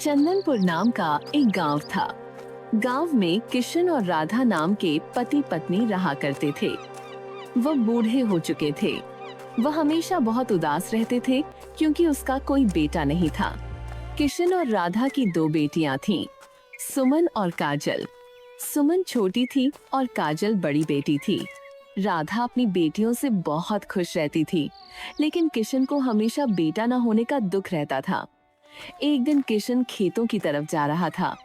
चंदनपुर नाम का एक गांव था। गांव में किशन और राधा नाम के पति पत्नी रहा करते थे। वह बूढ़े हो चुके थे। वह हमेशा बहुत उदास रहते थे क्योंकि उसका कोई बेटा नहीं था। किशन और राधा की दो बेटियां थीं, सुमन और काजल। सुमन छोटी थी और काजल बड़ी बेटी थी। राधा अपनी बेटियों से बहुत खुश रहती थी, लेकिन किशन को हमेशा बेटा न होने का दुख रहता था। एक दिन किशन खेतों की तरफ जा रहा था।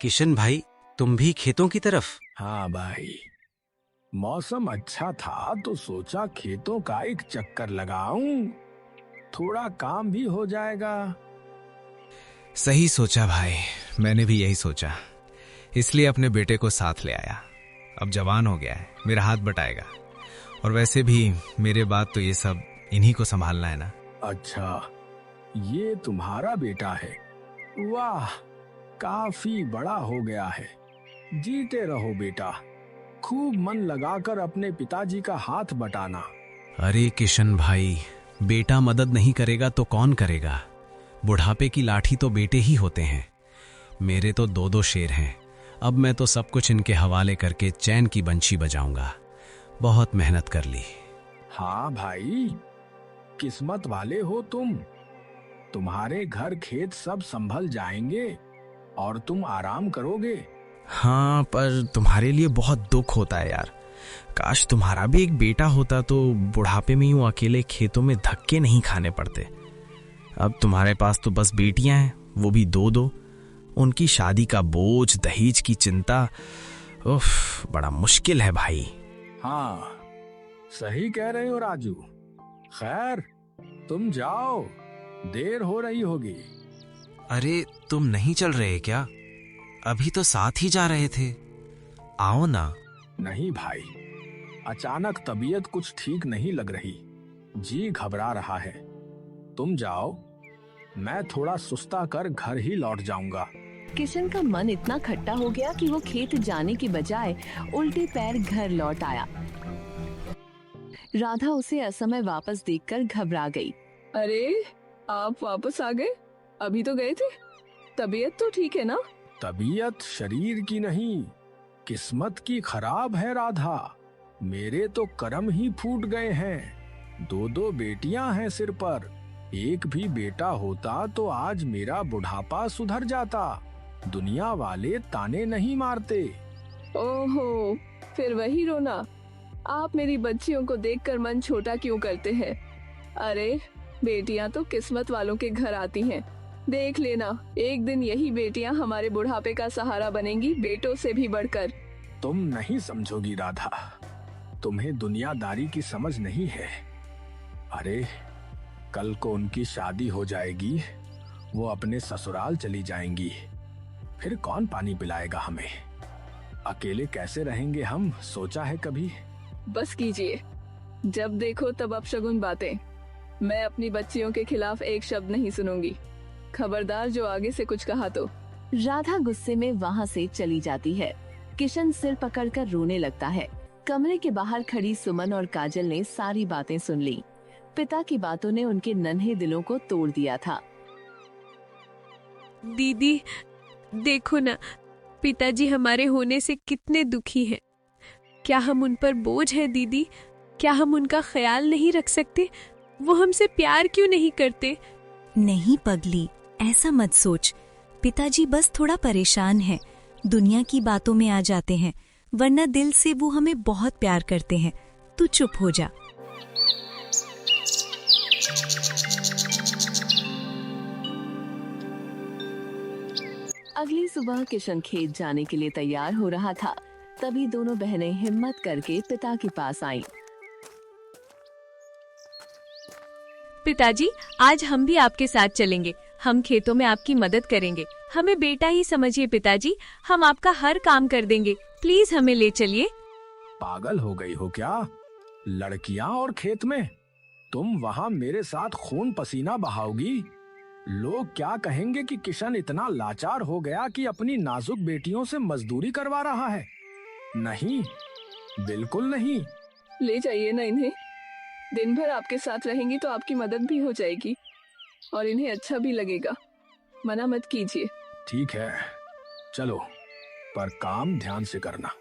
किशन भाई, तुम भी खेतों की तरफ? हाँ भाई, मौसम अच्छा था तो सोचा खेतों का एक चक्कर लगाऊं, थोड़ा काम भी हो जाएगा। सही सोचा भाई, मैंने भी यही सोचा, इसलिए अपने बेटे को साथ ले आया। अब जवान हो गया है, मेरा हाथ बटाएगा। और वैसे भी मेरे बाद तो ये सब इन्हीं को संभालना है ना। अच्छा, ये तुम्हारा बेटा है? वाह, काफी बड़ा हो गया है। जीते रहो बेटा, खूब मन लगाकर अपने पिताजी का हाथ बटाना। अरे किशन भाई, बेटा मदद नहीं करेगा तो कौन करेगा? बुढ़ापे की लाठी तो बेटे ही होते हैं। मेरे तो दो दो शेर हैं। अब मैं तो सब कुछ इनके हवाले करके चैन की बंशी बजाऊंगा। बहुत मेहनत कर ली। हाँ भाई, किस्मत वाले हो तुम। तुम्हारे घर खेत सब संभल जाएंगे और तुम आराम करोगे। हाँ, पर तुम्हारे लिए बहुत दुख होता है यार। काश तुम्हारा भी एक बेटा होता तो बुढ़ापे में यूं अकेले खेतों में धक्के नहीं खाने पड़ते। अब तुम्हारे पास तो बस बेटियां हैं, वो भी दो दो। उनकी शादी का बोझ, दहेज की चिंता, उफ, बड़ा मुश्किल है भाई। हाँ, सही कह रहे हो राजू। खैर, तुम जाओ, देर हो रही होगी। अरे तुम नहीं चल रहे क्या? अभी तो साथ ही जा रहे थे, आओ ना। नहीं भाई, अचानक तबीयत कुछ ठीक नहीं लग रही, जी घबरा रहा है। तुम जाओ, मैं थोड़ा सुस्ता कर घर ही लौट जाऊंगा। किशन का मन इतना खट्टा हो गया कि वो खेत जाने की बजाय उल्टे पैर घर लौट आया। राधा उसे असमय वापस देखकर घबरा गई। अरे, आप वापस आ गए? अभी तो गए थे। तबीयत तो ठीक है ना? तबीयत शरीर की नहीं, किस्मत की खराब है राधा। मेरे तो कर्म ही फूट गए हैं। दो दो बेटियां हैं सिर पर। एक भी बेटा होता तो आज मेरा बुढ़ापा सुधर जाता। दुनिया वाले ताने नहीं मारते। ओहो, फिर वही रोना। आप मेरी बच्चियों को देखकर मन छोटा क्यों करते हैं? अरे, बेटियां तो किस्मत वालों के घर आती हैं। देख लेना, एक दिन यही बेटियां हमारे बुढ़ापे का सहारा बनेंगी, बेटों से भी बढ़कर। तुम नहीं समझोगी राधा, तुम्हें दुनियादारी की समझ नहीं है। अरे, कल को उनकी शादी हो जाएगी, वो अपने ससुराल चली जाएंगी, फिर कौन पानी पिलाएगा हमें? अकेले कैसे रहेंगे हम, सोचा है कभी? बस कीजिए, जब देखो तब अपशगुन बातें। मैं अपनी बच्चियों के खिलाफ एक शब्द नहीं सुनूंगी। खबरदार जो आगे से कुछ कहा तो। राधा गुस्से में वहाँ से चली जाती है। किशन सिर पकड़कर रोने लगता है। कमरे के बाहर खड़ी सुमन और काजल ने सारी बातें सुन ली। पिता की बातों ने उनके नन्हे दिलों को तोड़ दिया था। दीदी, देखो ना, पिताजी हमारे होने से कितने दुखी हैं। क्या हम उन पर बोझ हैं दीदी? क्या हम उनका ख्याल नहीं रख सकते? वो हमसे प्यार क्यों नहीं करते? नहीं पगली, ऐसा मत सोच। पिताजी बस थोड़ा परेशान हैं, दुनिया की बातों में आ जाते हैं, वरना दिल से वो हमें बहुत प्यार करते हैं। तू चुप हो जा। अगली सुबह किशन खेत जाने के लिए तैयार हो रहा था। तभी दोनों बहनें हिम्मत करके पिता के पास आईं। पिताजी, आज हम भी आपके साथ चलेंगे। हम खेतों में आपकी मदद करेंगे। हमें बेटा ही समझिए पिताजी, हम आपका हर काम कर देंगे। प्लीज हमें ले चलिए। पागल हो गई हो क्या? लड़कियां और खेत में? तुम वहाँ मेरे साथ खून पसीना बहाओगी? लोग क्या कहेंगे कि किशन इतना लाचार हो गया कि अपनी नाजुक बेटियों से मजदूरी करवा रहा है। नहीं, बिल्कुल नहीं। ले जाइए ना इन्हें। दिन भर आपके साथ रहेंगी तो आपकी मदद भी हो जाएगी और इन्हें अच्छा भी लगेगा। मना मत कीजिए। ठीक है, चलो, पर काम ध्यान से करना।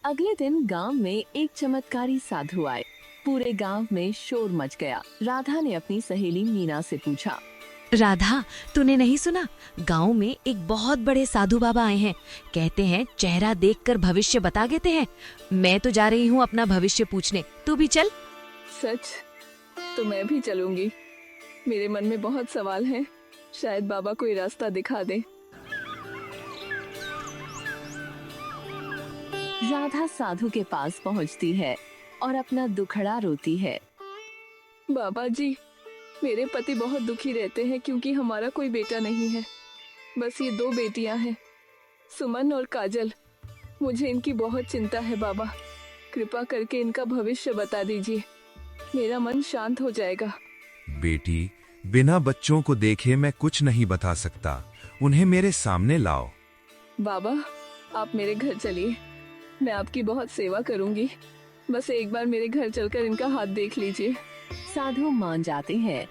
अगले दिन गांव में एक चमत्कारी साधु आए। पूरे गांव में शोर मच गया। राधा ने अपनी सहेली मीना से पूछा, राधा, तूने नहीं सुना? गांव में एक बहुत बड़े साधु बाबा आए हैं। कहते हैं चेहरा देखकर भविष्य बता देते हैं। मैं तो जा रही हूँ अपना भविष्य पूछने, तू भी चल। सच? तो मैं भी चलूंगी। मेरे मन में बहुत सवाल हैं। शायद बाबा कोई रास्ता दिखा दे। राधा साधु के पास पहुंचती है और अपना दुखड़ा रोती है। बाबा जी, मेरे पति बहुत दुखी रहते हैं क्योंकि हमारा कोई बेटा नहीं है। बस ये 2 बेटियां हैं, सुमन और काजल। मुझे इनकी बहुत चिंता है बाबा। कृपा करके इनका भविष्य बता दीजिए, मेरा मन शांत हो जाएगा। बेटी, बिना बच्चों को देखे मैं कुछ नहीं बता सकता। उन्हें मेरे सामने लाओ। बाबा, आप मेरे घर चलिए, मैं आपकी बहुत सेवा करूंगी। बस एक बार मेरे घर चलकर इनका हाथ देख लीजिए। साधु मान जाते हैं।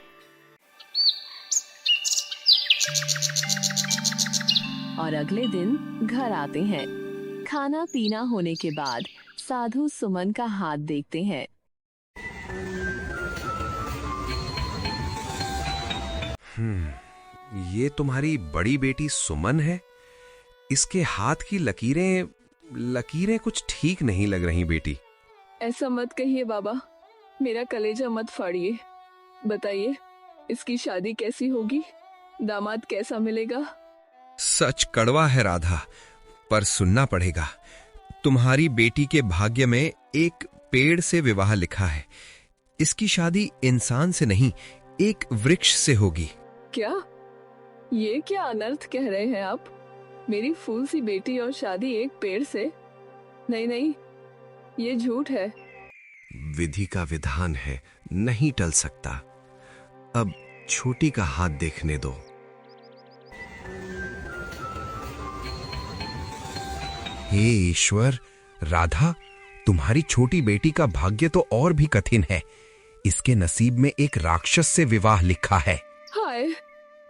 और अगले दिन घर आते हैं। खाना पीना होने के बाद साधु सुमन का हाथ देखते हैं। ये तुम्हारी बड़ी बेटी सुमन है? इसके हाथ की लकीरें कुछ ठीक नहीं लग रही बेटी। ऐसा मत कहिए बाबा, मेरा कलेजा मत फाड़िए। बताइए, इसकी शादी कैसी होगी? दामाद कैसा मिलेगा? सच कड़वा है राधा, पर सुनना पड़ेगा। तुम्हारी बेटी के भाग्य में एक पेड़ से विवाह लिखा है। इसकी शादी इंसान से नहीं, एक वृक्ष से होगी। क्या? ये क्या अनर्थ कह रहे हैं आप? मेरी फूल सी बेटी और शादी एक पेड़ से? नहीं नहीं, ये झूठ है। विधि का विधान है, नहीं टल सकता। अब छोटी का हाथ देखने दो। हे ईश्वर, राधा, तुम्हारी छोटी बेटी का भाग्य तो और भी कठिन है। इसके नसीब में एक राक्षस से विवाह लिखा है। हाय,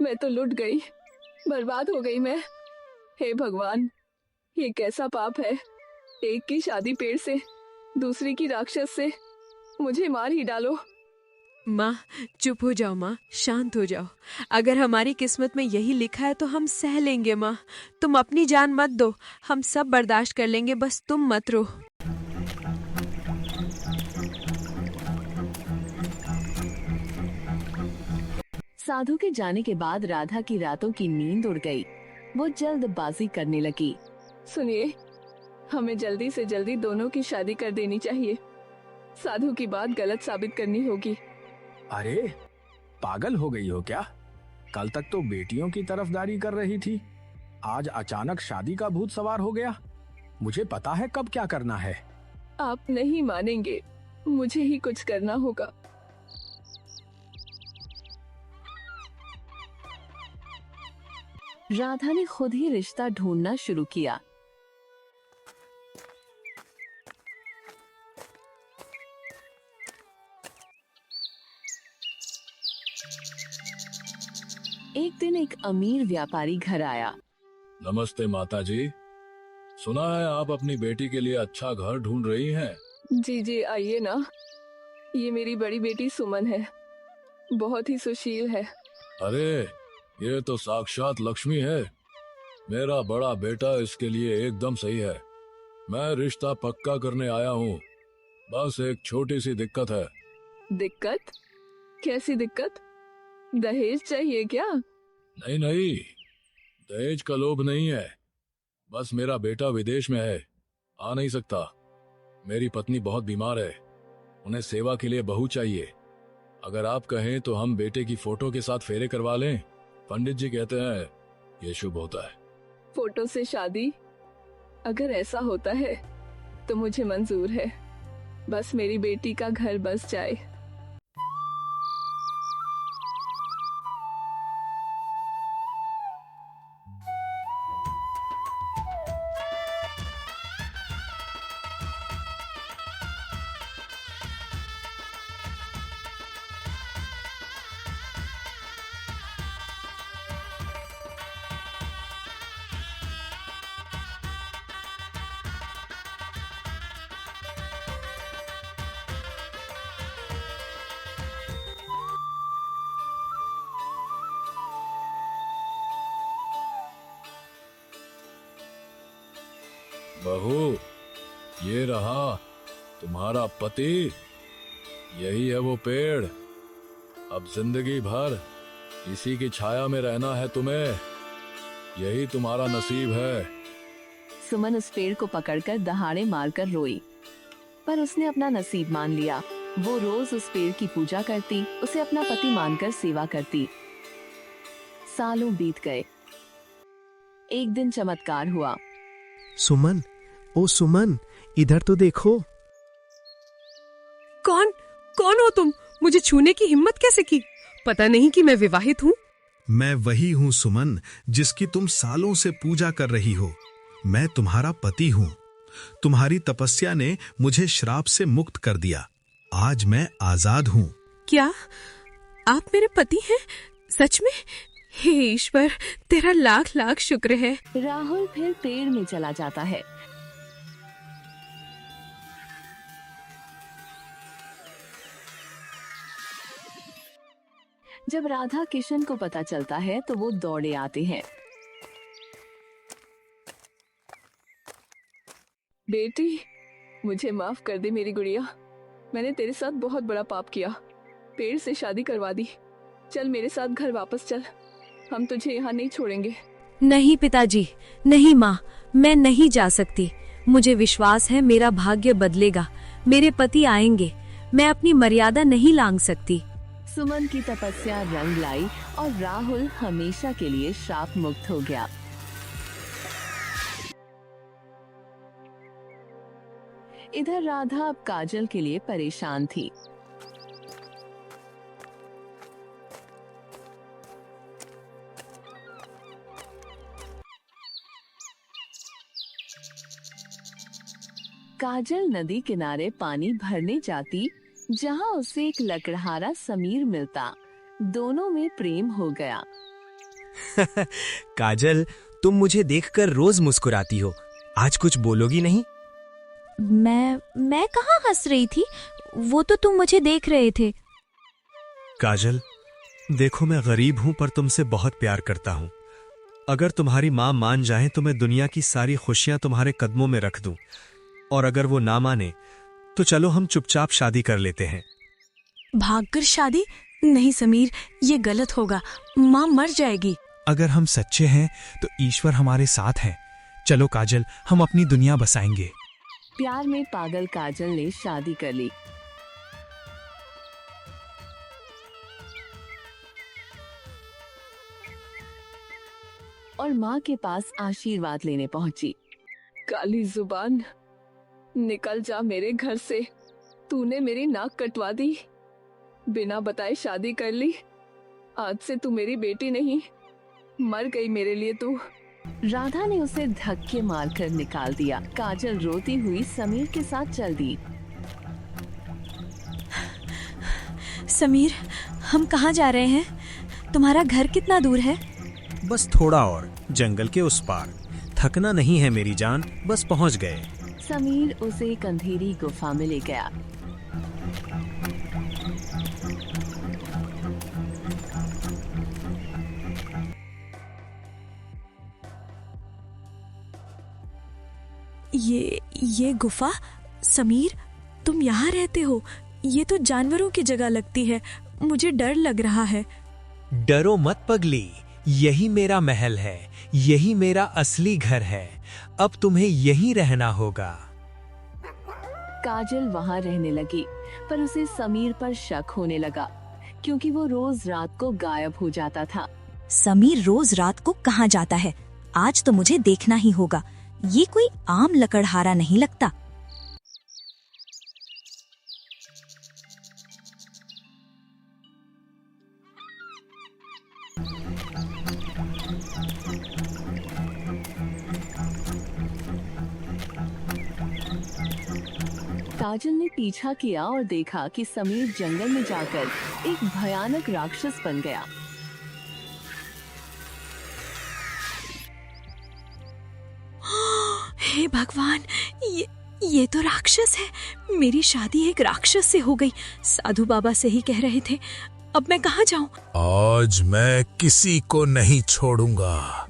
मैं तो लुट गई, बर्बाद हो गई मैं। हे भगवान, ये कैसा पाप है? एक की शादी पेड़ से, दूसरी की राक्षस से। मुझे मार ही डालो। माँ, चुप हो जाओ माँ, शांत हो जाओ। अगर हमारी किस्मत में यही लिखा है तो हम सह लेंगे माँ। तुम अपनी जान मत दो, हम सब बर्दाश्त कर लेंगे, बस तुम मत रो। साधु के जाने के बाद राधा की रातों की नींद उड़ गई। वो जल्दबाजी करने लगी। सुनिए, हमें जल्दी से जल्दी दोनों की शादी कर देनी चाहिए। साधु की बात गलत साबित करनी होगी। अरे, पागल हो गई हो क्या? कल तक तो बेटियों की तरफदारी कर रही थी, आज अचानक शादी का भूत सवार हो गया। मुझे पता है कब क्या करना है। आप नहीं मानेंगे, मुझे ही कुछ करना होगा। राधा ने खुद ही रिश्ता ढूंढना शुरू किया। एक दिन एक अमीर व्यापारी घर आया। नमस्ते माता जी, सुना है आप अपनी बेटी के लिए अच्छा घर ढूंढ रही हैं। जी जी, आइए ना। ये मेरी बड़ी बेटी सुमन है, बहुत ही सुशील है। अरे, ये तो साक्षात लक्ष्मी है। मेरा बड़ा बेटा इसके लिए एकदम सही है। मैं रिश्ता पक्का करने आया हूँ, बस एक छोटी सी दिक्कत है। दिक्कत? कैसी दिक्कत? दहेज चाहिए क्या? नहीं नहीं, दहेज का लोभ नहीं है। बस मेरा बेटा विदेश में है, आ नहीं सकता। मेरी पत्नी बहुत बीमार है, उन्हें सेवा के लिए बहू चाहिए। अगर आप कहें तो हम बेटे की फोटो के साथ फेरे करवा लें। पंडित जी कहते हैं ये शुभ होता है। फोटो से शादी? अगर ऐसा होता है तो मुझे मंजूर है। बस मेरी बेटी का घर बस जाए। बहू, ये रहा तुम्हारा पति। यही है वो पेड़। अब जिंदगी भर इसी की छाया में रहना है तुम्हें। यही तुम्हारा नसीब है। सुमन उस पेड़ को पकड़कर दहाड़े मारकर रोई, पर उसने अपना नसीब मान लिया। वो रोज उस पेड़ की पूजा करती, उसे अपना पति मानकर सेवा करती। सालों बीत गए। एक दिन चमत्कार हुआ। सुमन, ओ सुमन, इधर तो देखो। कौन कौन हो तुम? मुझे छूने की हिम्मत कैसे की? पता नहीं कि मैं विवाहित हूँ। मैं वही हूँ सुमन, जिसकी तुम सालों से पूजा कर रही हो। मैं तुम्हारा पति हूँ। तुम्हारी तपस्या ने मुझे श्राप से मुक्त कर दिया। आज मैं आजाद हूँ। क्या आप मेरे पति हैं? सच में? हे ईश्वर, तेरा लाख लाख शुक्र है। राहुल फिर पेड़ में चला जाता है। जब राधा किशन को पता चलता है तो वो दौड़े आते हैं। बेटी, मुझे माफ कर दे मेरी गुड़िया। मैंने तेरे साथ बहुत बड़ा पाप किया। पेड़ से शादी करवा दी। चल मेरे साथ घर वापस चल। हम तुझे यहाँ नहीं छोड़ेंगे। नहीं पिताजी, नहीं माँ, मैं नहीं जा सकती। मुझे विश्वास है मेरा भाग्य बदलेगा। मेरे पति आएंगे। मैं अपनी मर्यादा नहीं लांघ सकती। सुमन की तपस्या रंग लाई और राहुल हमेशा के लिए श्राप मुक्त हो गया। इधर राधा अब काजल के लिए परेशान थी। काजल नदी किनारे पानी भरने जाती, जहां उसे एक लकड़हारा समीर मिलता। दोनों में प्रेम हो गया। काजल, तुम मुझे देखकर रोज मुस्कुराती हो, आज कुछ बोलोगी नहीं? मैं कहाँ हंस रही थी? वो तो तुम मुझे देख रहे थे। काजल, देखो मैं गरीब हूं पर तुमसे बहुत प्यार करता हूं। अगर तुम्हारी माँ मान जाए तो मैं दुनिया की सारी खुशियां तुम्हारे कदमों में रख दूं, और अगर वो ना माने तो चलो हम चुपचाप शादी कर लेते हैं। भागकर शादी? नहीं समीर, ये गलत होगा। माँ मर जाएगी। अगर हम सच्चे हैं तो ईश्वर हमारे साथ है। चलो काजल, हम अपनी दुनिया बसाएंगे। प्यार में पागल काजल ने शादी कर ली। और माँ के पास आशीर्वाद लेने पहुंची। काली जुबान, निकल जा मेरे घर से। तूने मेरी नाक कटवा दी, बिना बताए शादी कर ली। आज से तू मेरी बेटी नहीं, मर गई मेरे लिए तू। राधा ने उसे धक्के मारकर निकाल दिया। काजल रोती हुई समीर के साथ चल दी। समीर, हम कहाँ जा रहे हैं? तुम्हारा घर कितना दूर है? बस थोड़ा और, जंगल के उस पार। थकना नहीं है मेरी जान, बस पहुंच गए। समीर उसे एक अंधेरी गुफा में ले गया। ये गुफा? समीर, तुम यहाँ रहते हो? ये तो जानवरों की जगह लगती है। मुझे डर लग रहा है। डरो मत पगली, यही मेरा महल है, यही मेरा असली घर है। अब तुम्हें यहीं रहना होगा। काजल वहाँ रहने लगी, पर उसे समीर पर शक होने लगा, क्योंकि वो रोज रात को गायब हो जाता था। समीर रोज रात को कहाँ जाता है? आज तो मुझे देखना ही होगा। ये कोई आम लकड़हारा नहीं लगता। काजल ने पीछा किया और देखा कि समीर जंगल में जाकर एक भयानक राक्षस बन गया। हे भगवान, ये तो राक्षस है। मेरी शादी एक राक्षस से हो गई। साधु बाबा से ही कह रहे थे। अब मैं कहाँ जाऊं? आज मैं किसी को नहीं छोड़ूंगा।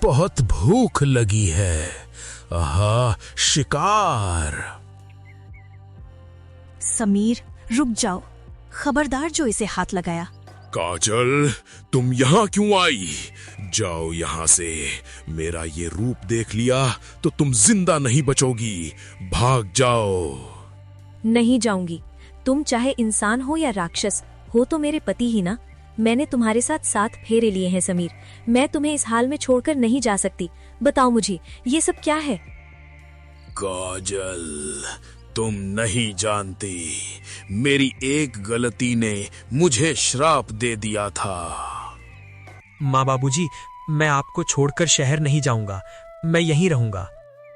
बहुत भूख लगी है। आहा, शिकार। समीर रुक जाओ, खबरदार जो इसे हाथ लगाया। काजल, तुम यहाँ क्यों आई? जाओ यहाँ से। मेरा ये रूप देख लिया तो तुम जिंदा नहीं बचोगी। भाग जाओ। नहीं जाऊंगी। तुम चाहे इंसान हो या राक्षस हो तो मेरे पति ही ना। मैंने तुम्हारे साथ 7 फेरे लिए हैं समीर। मैं तुम्हें इस हाल में छोड़कर नहीं जा सकती। बताओ मुझे ये सब क्या है? काजल, तुम नहीं जानती, मेरी एक गलती ने मुझे श्राप दे दिया था। माँ बाबूजी, मैं आपको छोड़कर शहर नहीं जाऊंगा, मैं यहीं रहूंगा।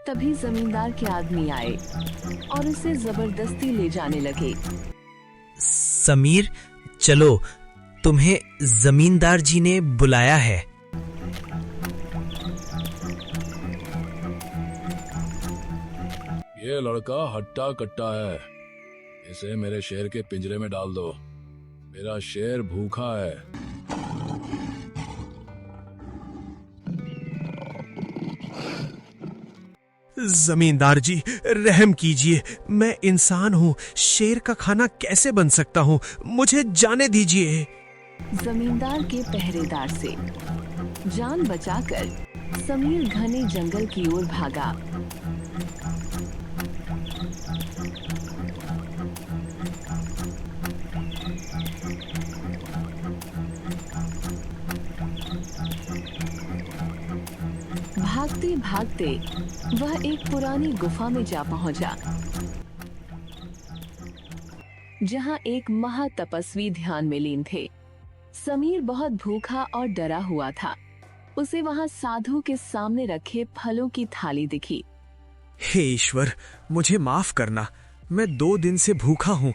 तभी जमींदार के आदमी आए और उसे जबरदस्ती ले जाने लगे। समीर चलो, तुम्हें जमींदार जी ने बुलाया है। ये लड़का हट्टा कट्टा है, इसे मेरे शेर के पिंजरे में डाल दो। मेरा शेर भूखा है। जमींदार जी रहम कीजिए, मैं इंसान हूँ, शेर का खाना कैसे बन सकता हूँ, मुझे जाने दीजिए। जमींदार के पहरेदार से जान बचाकर समीर घने जंगल की ओर भागा। भागते भागते वह एक पुरानी गुफा में जा पहुंचा, जहां एक महातपस्वी ध्यान में लीन थे। समीर बहुत भूखा और डरा हुआ था। उसे वहां साधु के सामने रखे फलों की थाली दिखी। हे ईश्वर, मुझे माफ करना, मैं 2 दिन से भूखा हूँ।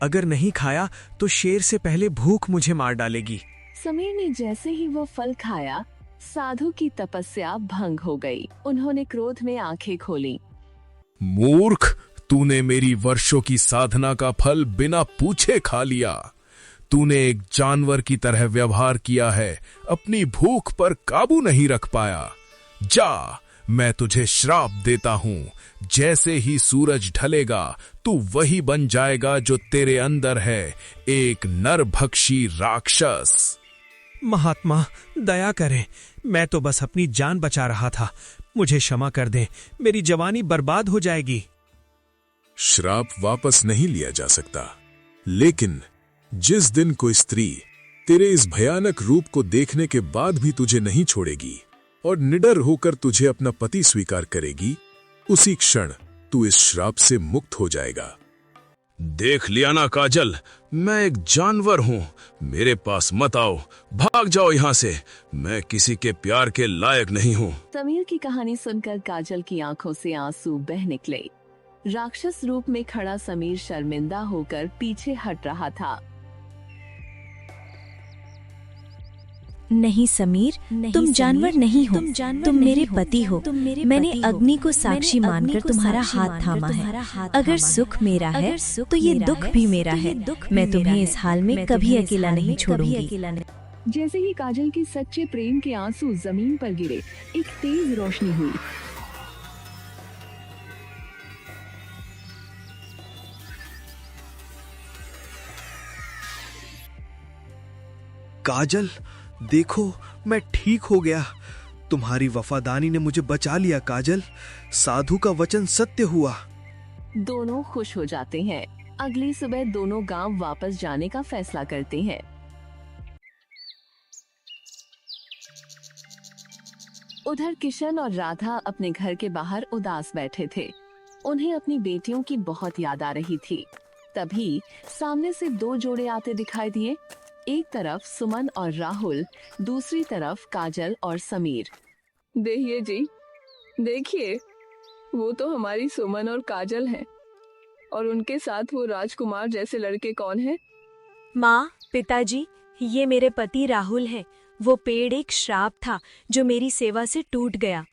अगर नहीं खाया तो शेर से पहले भूख मुझे मार डालेगी। समीर ने जैसे ही वो फल खाया, साधु की तपस्या भंग हो गई। उन्होंने क्रोध में आंखें खोली। मूर्ख, तूने मेरी वर्षों की साधना का फल बिना पूछे खा लिया। तूने एक जानवर की तरह व्यवहार किया है, अपनी भूख पर काबू नहीं रख पाया। जा, मैं तुझे श्राप देता हूँ। जैसे ही सूरज ढलेगा तू वही बन जाएगा जो तेरे अंदर है, एक नरभक्षी राक्षस। महात्मा दया करें, मैं तो बस अपनी जान बचा रहा था, मुझे क्षमा कर दें, मेरी जवानी बर्बाद हो जाएगी। श्राप वापस नहीं लिया जा सकता, लेकिन जिस दिन कोई स्त्री तेरे इस भयानक रूप को देखने के बाद भी तुझे नहीं छोड़ेगी और निडर होकर तुझे अपना पति स्वीकार करेगी, उसी क्षण तू इस श्राप से मुक्त हो जाएगा। देख लिया ना काजल, मैं एक जानवर हूँ, मेरे पास मत आओ, भाग जाओ यहाँ से, मैं किसी के प्यार के लायक नहीं हूँ। समीर की कहानी सुनकर काजल की आंखों से आंसू बह निकले। राक्षस रूप में खड़ा समीर शर्मिंदा होकर पीछे हट रहा था। नहीं समीर, तुम जानवर नहीं हो, तुम मेरे पति हो। मैंने अग्नि को साक्षी मानकर तुम्हारा हाथ थामा है। अगर सुख मेरा है तो ये दुख भी मेरा है। मैं तुम्हें इस हाल में कभी अकेला नहीं छोड़ूंगी। जैसे ही काजल के सच्चे प्रेम के आंसू जमीन पर गिरे, एक तेज रोशनी हुई। काजल देखो, मैं ठीक हो गया। तुम्हारी वफादारी ने मुझे बचा लिया काजल, साधु का वचन सत्य हुआ। दोनों खुश हो जाते हैं। अगली सुबह दोनों गांव वापस जाने का फैसला करते हैं। उधर किशन और राधा अपने घर के बाहर उदास बैठे थे। उन्हें अपनी बेटियों की बहुत याद आ रही थी। तभी सामने से 2 जोड़े आते दिखाई दिए। एक तरफ सुमन और राहुल, दूसरी तरफ काजल और समीर। देखिए जी, देखिए, वो तो हमारी सुमन और काजल हैं। और उनके साथ वो राजकुमार जैसे लड़के कौन हैं? माँ, पिताजी, ये मेरे पति राहुल हैं। वो पेड़ एक श्राप था जो मेरी सेवा से टूट गया।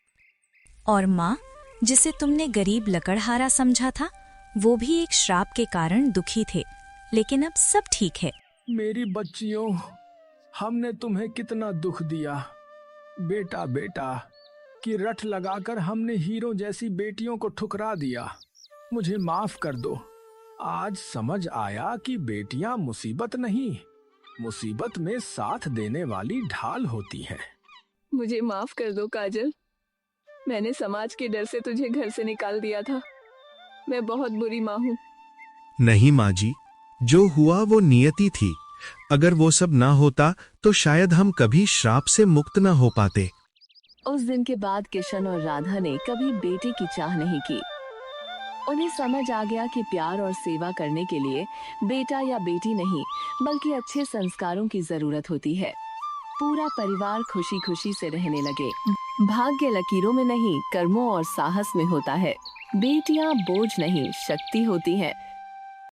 और माँ, जिसे तुमने गरीब लकड़हारा समझा था, वो भी एक श्राप के कारण दुखी थे, लेकिन अब सब ठीक है। मेरी बच्चियों, हमने तुम्हें कितना दुख दिया। बेटा बेटा, कि रट लगाकर हमने हीरो जैसी बेटियों को ठुकरा दिया। मुझे माफ कर दो। आज समझ आया कि बेटियां मुसीबत नहीं, मुसीबत में साथ देने वाली ढाल होती हैं। मुझे माफ कर दो काजल, मैंने समाज के डर से तुझे घर से निकाल दिया था। मैं बहुत बुरी माँ हूँ। नहीं माँ जी, जो हुआ वो नियति थी। अगर वो सब ना होता तो शायद हम कभी श्राप से मुक्त ना हो पाते। उस दिन के बाद किशन और राधा ने कभी बेटे की चाह नहीं की। उन्हें समझ आ गया कि प्यार और सेवा करने के लिए बेटा या बेटी नहीं, बल्कि अच्छे संस्कारों की जरूरत होती है। पूरा परिवार खुशी खुशी से रहने लगे। भाग्य लकीरों में नहीं, कर्मों और साहस में होता है। बेटियां बोझ नहीं, शक्ति होती है।